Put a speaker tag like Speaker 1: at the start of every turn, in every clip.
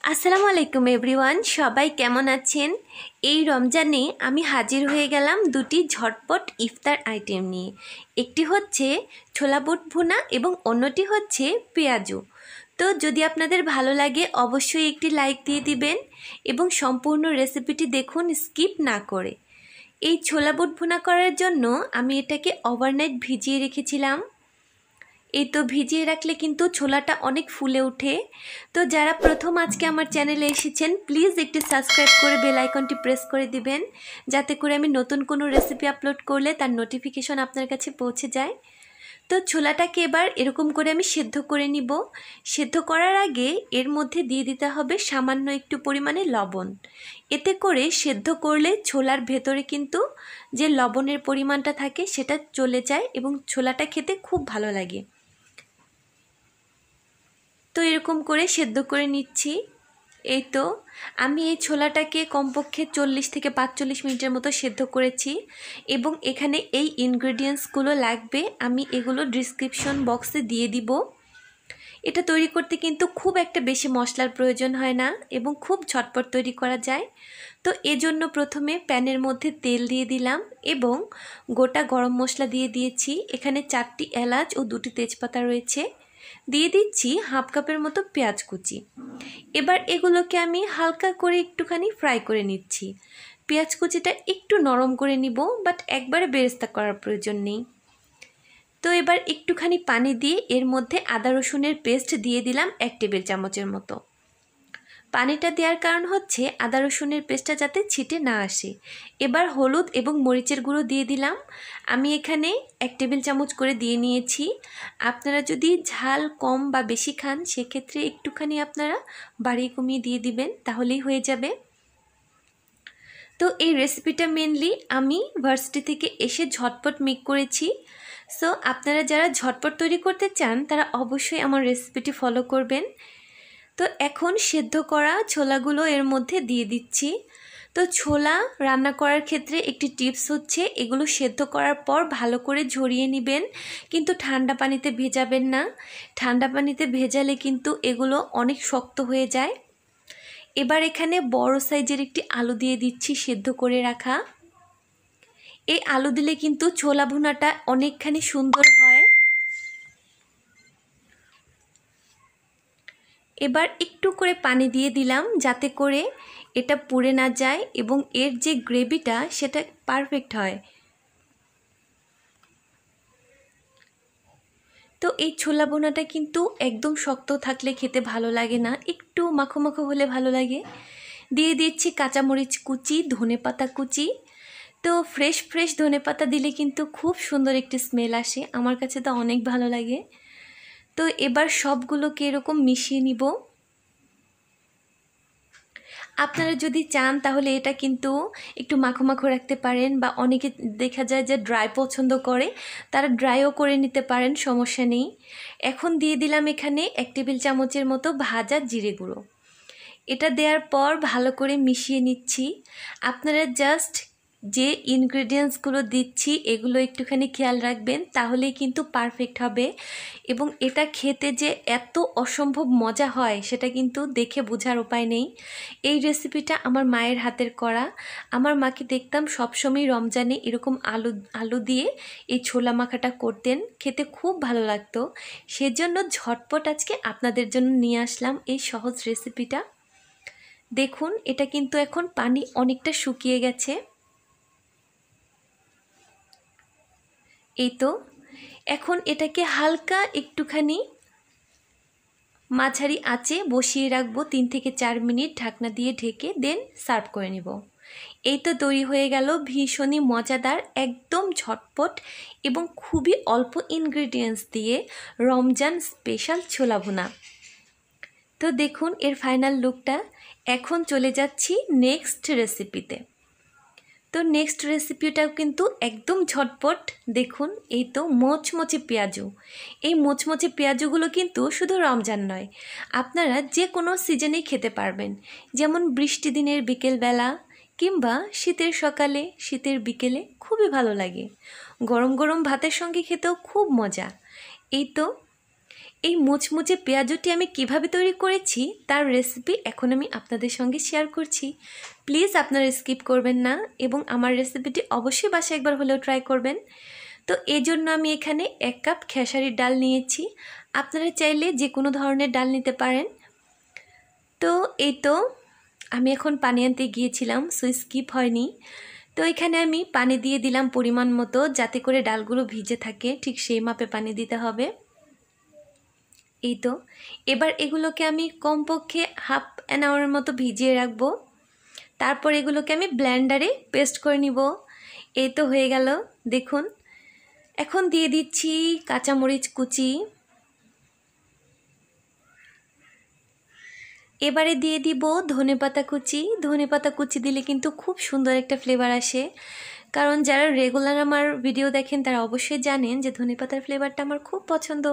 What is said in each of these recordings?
Speaker 1: আসসালামু আলাইকুম এভরিওয়ান, সবাই কেমন আছেন? এই রমজানে আমি হাজির হয়ে গেলাম দুটি ঝটপট ইফতার আইটেম নিয়ে। একটি হচ্ছে ছোলা বুট ভুনা এবং অন্যটি হচ্ছে পেঁয়াজু। তো যদি আপনাদের ভালো লাগে অবশ্যই একটি লাইক দিয়ে দিবেন এবং সম্পূর্ণ রেসিপিটি দেখুন স্কিপ না করে। এই ছোলা বুট ভুনা করার জন্য আমি এটাকে ওভারনাইট ভিজিয়ে রেখেছিলাম। এই তো ভিজিয়ে রাখলে কিন্তু ছোলাটা অনেক ফুলে ওঠে। তো যারা প্রথম আজকে আমার চ্যানেলে এসেছেন প্লিজ একটি সাবস্ক্রাইব করে বেল আইকনটি প্রেস করে দিবেন, যাতে করে আমি নতুন কোনো রেসিপি আপলোড করলে তার নোটিফিকেশন আপনার কাছে পৌঁছে যায়। তো ছোলাটাকে এবার এরকম করে আমি সেদ্ধ করে নিব। সেদ্ধ করার আগে এর মধ্যে দিয়ে দিতে হবে সামান্য একটু পরিমাণে লবণ। এতে করে সেদ্ধ করলে ছোলার ভেতরে কিন্তু যে লবণের পরিমাণটা থাকে সেটা চলে যায় এবং ছোলাটা খেতে খুব ভালো লাগে। তো এরকম করে সেদ্ধ করে নিচ্ছি। এই তো আমি এই ছোলাটাকে কমপক্ষে 40 থেকে 45 মিনিটের মতো সেদ্ধ করেছি এবং এখানে এই ইনগ্রেডিয়েন্টসগুলো লাগবে, আমি এগুলো ডিসক্রিপশন বক্সে দিয়ে দিব। এটা তৈরি করতে কিন্তু খুব একটা বেশি মশলার প্রয়োজন হয় না এবং খুব ঝটপট তৈরি করা যায়। তো এজন্য প্রথমে প্যানের মধ্যে তেল দিয়ে দিলাম এবং গোটা গরম মশলা দিয়ে দিয়েছি। এখানে 4টি এলাচ ও 2টি তেজপাতা রয়েছে। দিয়ে দিচ্ছি হাফ কাপের মতো পেঁয়াজ কুচি। এবার এগুলোকে আমি হালকা করে একটুখানি ফ্রাই করে নিচ্ছি। পেঁয়াজ কুচিটা একটু নরম করে নিব, বাট একবারে বেরেস্তা করার প্রয়োজন নেই। তো এবার একটুখানি পানি দিয়ে এর মধ্যে আদা রসুনের পেস্ট দিয়ে দিলাম 1 টেবিল চামচের মতো। পানিটা দেওয়ার কারণ হচ্ছে আদা রসুনের পেস্টটা যাতে ছিটে না আসে। এবার হলুদ এবং মরিচের গুঁড়ো দিয়ে দিলাম। আমি এখানে 1 টেবিল চামচ করে দিয়ে নিয়েছি। আপনারা যদি ঝাল কম বা বেশি খান সেক্ষেত্রে একটুখানি আপনারা বাড়িয়ে কমিয়ে দিয়ে দিবেন, তাহলেই হয়ে যাবে। তো এই রেসিপিটা মেনলি আমি ভার্সিটি থেকে এসে ঝটপট মেক করেছি। সো আপনারা যারা ঝটপট তৈরি করতে চান তারা অবশ্যই আমার রেসিপিটি ফলো করবেন। তো এখন সেদ্ধ করা ছোলাগুলো এর মধ্যে দিয়ে দিচ্ছি। তো ছোলা রান্না করার ক্ষেত্রে একটি টিপস হচ্ছে এগুলো সেদ্ধ করার পর ভালো করে ঝরিয়ে নেবেন, কিন্তু ঠান্ডা পানিতে ভেজাবেন না। ঠান্ডা পানিতে ভেজালে কিন্তু এগুলো অনেক শক্ত হয়ে যায়। এবার এখানে বড় সাইজের একটি আলু দিয়ে দিচ্ছি সেদ্ধ করে রাখা। এই আলু দিলে কিন্তু ছোলা ভুনাটা অনেকখানি সুন্দর হয়। এবার একটু করে পানি দিয়ে দিলাম যাতে করে এটা পুড়ে না যায় এবং এর যে গ্রেভিটা সেটা পারফেক্ট হয়। তো এই ছোলা ভুনাটা কিন্তু একদম শক্ত থাকলে খেতে ভালো লাগে না, একটু মাখো মাখো হলে ভালো লাগে। দিয়ে দিচ্ছি কাঁচামরিচ কুচি, ধনেপাতা কুচি। তো ফ্রেশ ফ্রেশ ধনেপাতা দিলে কিন্তু খুব সুন্দর একটি স্মেল আসে, আমার কাছে তো অনেক ভালো লাগে। তো এবার সবগুলোকে এরকম মিশিয়ে নিব। আপনারা যদি চান তাহলে এটা কিন্তু একটু মাখো মাখো রাখতে পারেন, বা অনেকে দেখা যায় যে ড্রাই পছন্দ করে, তারা ড্রাইও করে নিতে পারেন, সমস্যা নেই। এখন দিয়ে দিলাম এখানে 1 টেবিল চামচের মতো ভাজা জিরে গুঁড়ো। এটা দেওয়ার পর ভালো করে মিশিয়ে নিচ্ছি। আপনারা জাস্ট যে ইনগ্রেডিয়েন্টসগুলো দিচ্ছি এগুলো একটুখানি খেয়াল রাখবেন, তাহলেই কিন্তু পারফেক্ট হবে। এবং এটা খেতে যে এত অসম্ভব মজা হয় সেটা কিন্তু দেখে বোঝার উপায় নেই। এই রেসিপিটা আমার মায়ের হাতের করা। আমার মাকে দেখতাম সবসময় রমজানে এরকম আলু দিয়ে এই ছোলা মাখাটা করতেন, খেতে খুব ভালো লাগতো। সেজন্য ঝটপট আজকে আপনাদের জন্য নিয়ে আসলাম এই সহজ রেসিপিটা। দেখুন এটা কিন্তু এখন পানি অনেকটা শুকিয়ে গেছে। এই তো এখন এটাকে হালকা একটুখানি মাঝারি আঁচে বসিয়ে রাখবো 3 থেকে 4 মিনিট ঢাকনা দিয়ে ঢেকে, দেন সার্ভ করে নেব। এই তো তৈরি হয়ে গেল ভীষণই মজাদার, একদম ঝটপট এবং খুবই অল্প ইনগ্রেডিয়েন্টস দিয়ে রমজান স্পেশাল ছোলা ভুনা। তো দেখুন এর ফাইনাল লুকটা। এখন চলে যাচ্ছি নেক্সট রেসিপিতে। তো নেক্সট রেসিপিটাও কিন্তু একদম ঝটপট। দেখুন এই তো মোচমোচে পেঁয়াজু। এই মোচমোচে পেঁয়াজুগুলো কিন্তু শুধু রমজান নয়, আপনারা যে কোনো সিজনেই খেতে পারবেন। যেমন বৃষ্টি দিনের বিকেলবেলা কিংবা শীতের সকালে, শীতের বিকেলে খুবই ভালো লাগে। গরম গরম ভাতের সঙ্গে খেতেও খুব মজা। এই তো এই মুচমুচে পেঁয়াজুটি আমি কিভাবে তৈরি করেছি তার রেসিপি এখন আমি আপনাদের সঙ্গে শেয়ার করছি। প্লিজ আপনারা স্কিপ করবেন না এবং আমার রেসিপিটি অবশ্যই বাসায় একবার হলেও ট্রাই করবেন। তো এই জন্য আমি এখানে 1 কাপ খেসারির ডাল নিয়েছি। আপনারা চাইলে যে কোনো ধরনের ডাল নিতে পারেন। তো এই তো আমি এখন পানি আনতে গিয়েছিলাম, সো স্কিপ হয়নি। তো এখানে আমি পানি দিয়ে দিলাম পরিমাণ মতো, যাতে করে ডালগুলো ভিজে থাকে, ঠিক সেই মাপে পানি দিতে হবে। এই তো এবার এগুলোকে আমি কমপক্ষে হাফ অ্যান আওয়ারের মতো ভিজিয়ে রাখবো। তারপর এগুলোকে আমি ব্লেন্ডারে পেস্ট করে নিব। এই তো হয়ে গেল, দেখুন। এখন দিয়ে দিচ্ছি কাঁচামরিচ কুচি, এবারে দিয়ে দিব ধনেপাতা কুচি। ধনেপাতা কুচি দিলে কিন্তু খুব সুন্দর একটা ফ্লেভার আসে, কারণ যারা রেগুলার আমার ভিডিও দেখেন তারা অবশ্যই জানেন যে ধনেপাতার ফ্লেভারটা আমার খুব পছন্দ।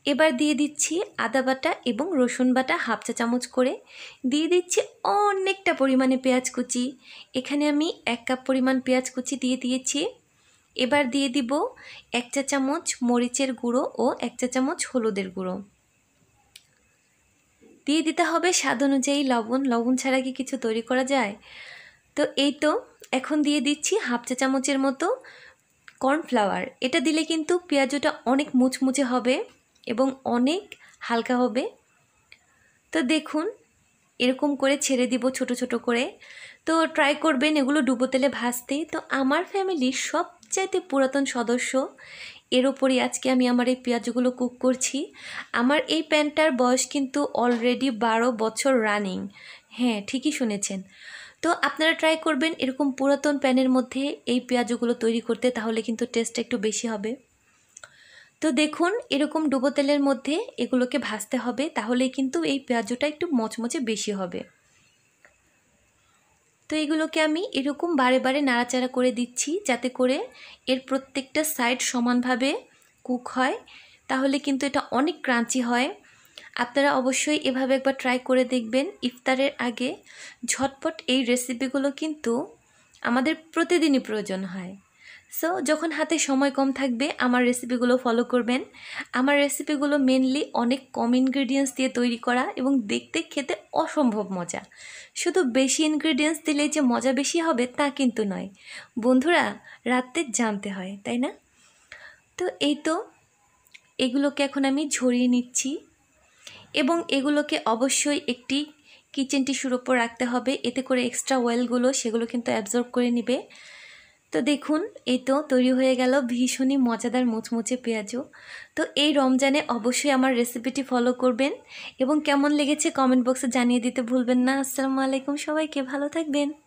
Speaker 1: এবার দিয়ে দিচ্ছি আদা বাটা এবং রসুন বাটা হাফ চা চামচ করে। দিয়ে দিচ্ছি অনেকটা পরিমাণে পেঁয়াজ কুচি, এখানে আমি 1 কাপ পরিমাণ পেঁয়াজ কুচি দিয়ে দিয়েছি। এবার দিয়ে দিব 1 চা চামচ মরিচের গুঁড়ো ও 1 চা চামচ হলুদের গুঁড়ো। দিয়ে দিতে হবে স্বাদ অনুযায়ী লবণ। লবণ ছাড়া কি কিছু তৈরি করা যায়? তো এই তো এখন দিয়ে দিচ্ছি হাফ চা চামচের মতো কর্নফ্লাওয়ার। এটা দিলে কিন্তু পেঁয়াজুটা অনেক মুচমুচে হবে এবং অনেক হালকা হবে। তো দেখুন এরকম করে ছেড়ে দিব ছোট ছোট করে। তো ট্রাই করবেন এগুলো ডুবো তেলে ভাজতে। তো আমার ফ্যামিলির সবচাইতে পুরাতন সদস্য, এর ওপরই আজকে আমি আমার এই পেঁয়াজগুলো কুক করছি। আমার এই প্যানটার বয়স কিন্তু অলরেডি 12 বছর রানিং। হ্যাঁ, ঠিকই শুনেছেন। তো আপনারা ট্রাই করবেন এরকম পুরাতন প্যানের মধ্যে এই পেঁয়াজগুলো তৈরি করতে, তাহলে কিন্তু টেস্টটা একটু বেশি হবে। তো দেখুন এরকম ডুবো তেলের মধ্যে এগুলোকে ভাজতে হবে, তাহলেই কিন্তু এই পেঁয়াজটা একটু মচমচে বেশি হবে। তো এগুলোকে আমি এরকম বারে বারে নাড়াচাড়া করে দিচ্ছি, যাতে করে এর প্রত্যেকটা সাইড সমানভাবে কুক হয়, তাহলে কিন্তু এটা অনেক ক্রাঞ্চি হয়। আপনারা অবশ্যই এভাবে একবার ট্রাই করে দেখবেন। ইফতারের আগে ঝটপট এই রেসিপিগুলো কিন্তু আমাদের প্রতিদিনই প্রয়োজন হয়। সো যখন হাতে সময় কম থাকবে আমার রেসিপিগুলো ফলো করবেন। আমার রেসিপিগুলো মেনলি অনেক কম ইনগ্রেডিয়েন্টস দিয়ে তৈরি করা এবং দেখতে খেতে অসম্ভব মজা। শুধু বেশি ইনগ্রেডিয়েন্টস দিলেই যে মজা বেশি হবে তা কিন্তু নয় বন্ধুরা, রাতে জানতে হয়, তাই না? তো এই তো এগুলোকে এখন আমি ঝরিয়ে নিচ্ছি এবং এগুলোকে অবশ্যই একটি কিচেন টিস্যুর ওপর রাখতে হবে, এতে করে এক্সট্রা অয়েলগুলো সেগুলো কিন্তু অ্যাবজর্ব করে নেবে। তো দেখুন এই তো তৈরি হয়ে গেল ভীষণই মজাদার মুচমুচে পেঁয়াজু। তো এই রমজানে অবশ্যই আমার রেসিপিটি ফলো করবেন এবং কেমন লেগেছে কমেন্ট বক্সে জানিয়ে দিতে ভুলবেন না। আসসালামু আলাইকুম, সবাইকে ভালো থাকবেন।